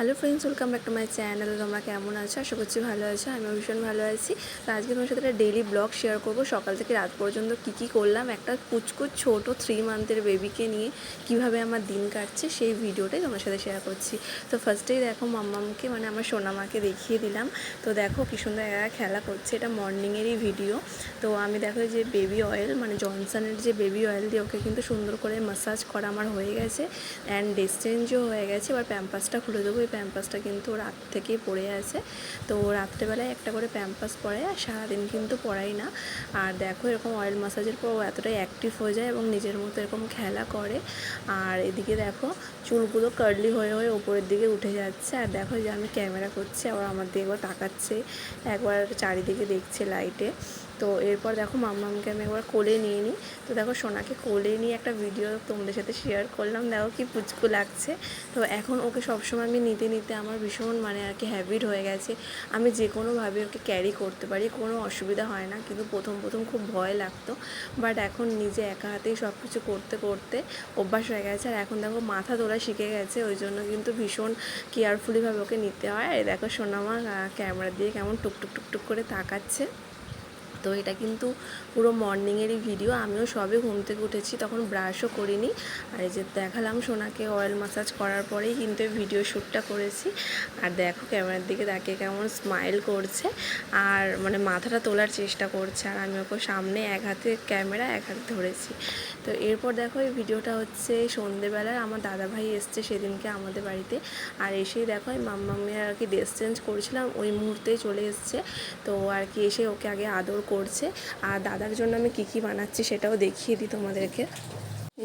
Hello friends, welcome back to my channel. তোমরা কেমন আছো? আশা করছি ভালো আছো। আমিও ভীষণ ভালো আছি। তো আজকে তোমার সাথে একটা ডেইলি ব্লগ শেয়ার করবো, সকাল থেকে রাত পর্যন্ত কী করলাম। একটা কুচকুচ ছোট 3 মান্থের বেবিকে নিয়ে কিভাবে আমার দিন কাটছে সেই ভিডিওটাই তোমার সাথে শেয়ার করছি। তো ফার্স্টেই দেখো মাম্মামকে, মানে আমার সোনামাকে দেখিয়ে দিলাম। তো দেখো কী সুন্দর এরা খেলা করছে। এটা মর্নিংয়েরই ভিডিও। তো আমি দেখো যে বেবি অয়েল, মানে জনসনের যে বেবি অয়েল দিয়ে ওকে কিন্তু সুন্দর করে ম্যাসাজ করা আমার হয়ে গেছে, অ্যান্ড ড্রেস চেঞ্জও হয়ে গেছে। এবার প্যাম্পাসটা খুলে দেবো। এই প্যাম্পাসটা কিন্তু রাত থেকেই পড়ে আছে। তো রাত্রেবেলায় একটা করে প্যাম্পাস পরে, আর সারাদিন কিন্তু পড়াই না। আর দেখো এরকম অয়েল ম্যাসাজের পর ও এতটাই অ্যাক্টিভ হয়ে যায় এবং নিজের মতো এরকম খেলা করে। আর এদিকে দেখো চুলগুলো কার্লি হয়ে হয়ে ওপরের দিকে উঠে যাচ্ছে। আর দেখো যে আমি ক্যামেরা করছি, আবার আমার দিকে একবার তাকাচ্ছে, একবার চারিদিকে দেখছে লাইটে। তো এরপর দেখো মাম্মামকে আমি একবার কোলে নিয়ে নিই। তো দেখো সোনাকে কোলে নিয়ে একটা ভিডিও তোমাদের সাথে শেয়ার করলাম। দেখো কি পুচকু লাগছে। তো এখন ওকে সবসময় আমি নিতে নিতে আমার ভীষণ মানে আর কি হ্যাবিট হয়ে গেছে। আমি যে কোনোভাবে ওকে ক্যারি করতে পারি, কোনো অসুবিধা হয় না। কিন্তু প্রথম খুব ভয় লাগতো, বাট এখন নিজে একা হাতেই সব কিছু করতে করতে অভ্যাস হয়ে গেছে। আর এখন দেখো মাথা তোলা শিখে গেছে, ওই জন্য কিন্তু ভীষণ কেয়ারফুলিভাবে ওকে নিতে হয়। আর দেখো সোনামা ক্যামেরা দিয়ে কেমন টুকটুক টুকটুক করে তাকাচ্ছে। তো এটা কিন্তু পুরো মর্নিংয়েরই ভিডিও। আমিও সবে ঘুম থেকে উঠেছি, তখন ব্রাশও করিনি। আর এই যে দেখালাম সোনাকে অয়েল ম্যাসাজ করার পরেই কিন্তু ভিডিও শ্যুটটা করেছি। আর দেখো ক্যামেরার দিকে তাকিয়ে কেমন স্মাইল করছে, আর মানে মাথাটা তোলার চেষ্টা করছে। আর আমি ওকে সামনে এক হাতে ক্যামেরা, এক হাতে ধরেছি। তো এরপর দেখো এই ভিডিওটা হচ্ছে সন্ধেবেলার। আমার দাদাভাই এসছে সেদিনকে আমাদের বাড়িতে। আর এসেই দেখো এই মাম্মামের আর কি ড্রেস চেঞ্জ করেছিলাম, ওই মুহূর্তেই চলে এসছে। তো আর কি এসে ওকে আগে আদর করছে। আর দাদার জন্য আমি কী বানাচ্ছি সেটাও দেখিয়ে দিই তোমাদেরকে।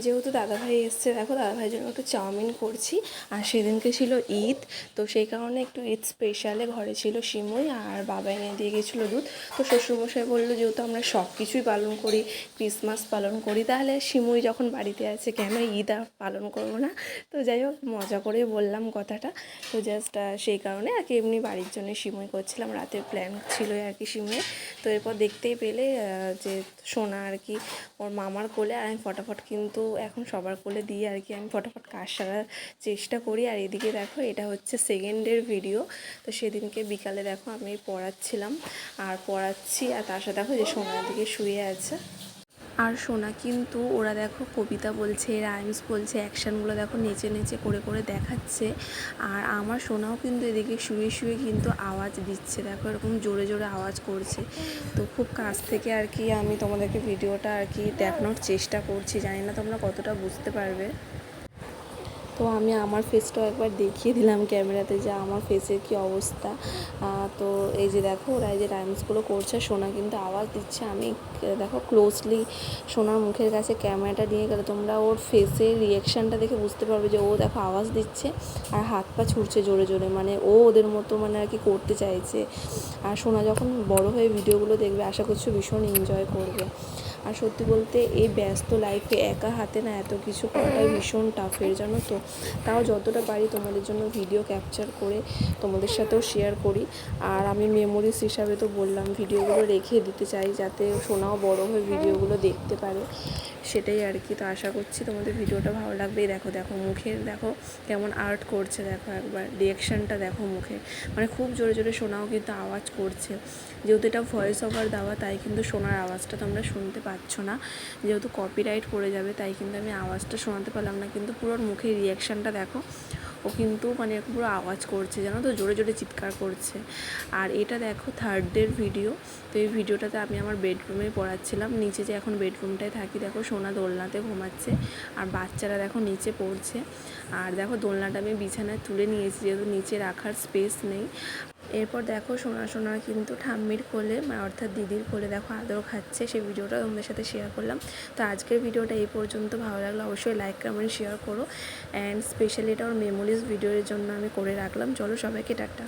যেহেতু দাদাভাই এসছে, দেখো দাদাভাইয়ের জন্য একটু চাউমিন করছি। আর সেদিনকে ছিল ঈদ, তো সেই কারণে একটু ঈদ স্পেশালে ঘরে ছিল সিমুই, আর বাবা এনে দিয়ে গেছিলো দুধ। তো শ্বশুরমশাই বললো যেহেতু আমরা সব কিছুই পালন করি, ক্রিসমাস পালন করি, তাহলে সিমুই যখন বাড়িতে আছে কেন ঈদ আর পালন করবো না। তো যাই হোক মজা করে বললাম কথাটা। তো জাস্ট সেই কারণে আর কি এমনি বাড়ির জন্য সিমুই করছিলাম। রাতের প্ল্যান ছিল আর কি সিমুই। তো এরপর দেখতেই পেলে যে সোনা আর কি ওর মামার কোলে, আর আমি ফটাফট কিন্তু এখন সবার কোলে দিয়ে আর কি আমি ফটাফট কাজ সারার চেষ্টা করি। আর এদিকে দেখো এটা হচ্ছে সেকেন্ডের ভিডিও। তো সেদিনকে বিকালে দেখো আমি পড়াচ্ছিলাম আর পড়াচ্ছি, আর তার সাথে দেখো যে সোনার দিকে শুয়ে আছে। আর সোনা কিন্তু ওরা দেখো কবিতা বলছে, রাইমস বলছে, অ্যাকশানগুলো দেখো নেচে নেচে করে করে দেখাচ্ছে। আর আমার সোনাও কিন্তু এদিকে শুয়ে শুয়ে কিন্তু আওয়াজ দিচ্ছে, দেখো এরকম জোরে জোরে আওয়াজ করছে। তো খুব কাছ থেকে আর কি আমি তোমাদেরকে ভিডিওটা আর কি দেখানোর চেষ্টা করছি, জানি না তোমরা কতটা বুঝতে পারবে। তো আমি আমার ফেসটাও একবার দেখিয়ে দিলাম ক্যামেরাতে যে আমার ফেসের কী অবস্থা। তো এই যে দেখো ওরা এই যে রাইমসগুলো করছে, সোনা কিন্তু আওয়াজ দিচ্ছে। আমি দেখো ক্লোজলি সোনার মুখের কাছে ক্যামেরাটা নিয়ে গেলে তোমরা ওর ফেসের রিয়াকশানটা দেখে বুঝতে পারবে যে ও দেখো আওয়াজ দিচ্ছে আর হাত পা ছুটছে জোরে জোরে, মানে ও ওদের মতো মানে আর কি করতে চাইছে। আর সোনা যখন বড় হয়ে ভিডিওগুলো দেখবে আশা করছি ভীষণ এনজয় করবে। আর সত্যি বলতে এই ব্যস্ত লাইফে একা হাতে না এত কিছু করাটাই ভীষণ টাফের, জানো তো। তাও যতটা পারি তোমাদের জন্য ভিডিও ক্যাপচার করে তোমাদের সাথেও শেয়ার করি। আর আমি মেমোরিজ হিসাবে তো বললাম ভিডিওগুলো রেখে দিতে চাই, যাতে সোনাও বড় হয়ে ভিডিওগুলো দেখতে পারে, সেটাই আর কি। তো আশা করছি তোমাদের ভিডিওটা ভালো লাগবে। দেখো দেখো মুখের দেখো কেমন আর্ট করছে, দেখো একবার রিয়াকশানটা দেখো মুখে, মানে খুব জোরে জোরে সোনাও কিন্তু আওয়াজ করছে। যেহেতু এটা ভয়েস ওভার দেওয়া, তাই কিন্তু সোনার আওয়াজটা তোমরা শুনতে পাচ্ছ না। যেহেতু কপিরাইট পড়ে যাবে, তাই কিন্তু আমি আওয়াজটা শোনাতে পারলাম না। কিন্তু পুরো মুখের রিয়াকশানটা দেখো, ও কিন্তু মানে পুরো আওয়াজ করছে, জানো তো, জোরে জোরে চিৎকার করছে। আর এটা দেখো থার্ড ডের ভিডিও। তো এই ভিডিওটাতে আমি আমার বেডরুমে পড়াচ্ছিলাম, নিচে যে এখন বেডরুমটায় থাকি। দেখো সোনা দোলনাতে ঘুমাচ্ছে আর বাচ্চারা দেখো নিচে পড়ছে। আর দেখো দোলনাটা আমি বিছানায় তুলে নিয়েছি, যেহেতু নিচে রাখার স্পেস নেই। এরপর দেখো সোনা কিন্তু ঠাম্মির কোলে, অর্থাৎ দিদির কোলে দেখো আদর খাচ্ছে। সেই ভিডিওটা তোমাদের সাথে শেয়ার করলাম। তো আজকের ভিডিওটা এই পর্যন্ত। ভালো লাগলো অবশ্যই লাইক কমেন্ট শেয়ার করো, অ্যান্ড স্পেশালি এটা ওর মেমোরিজ ভিডিওর জন্য আমি করে রাখলাম। চলো সবাইকে টাটা।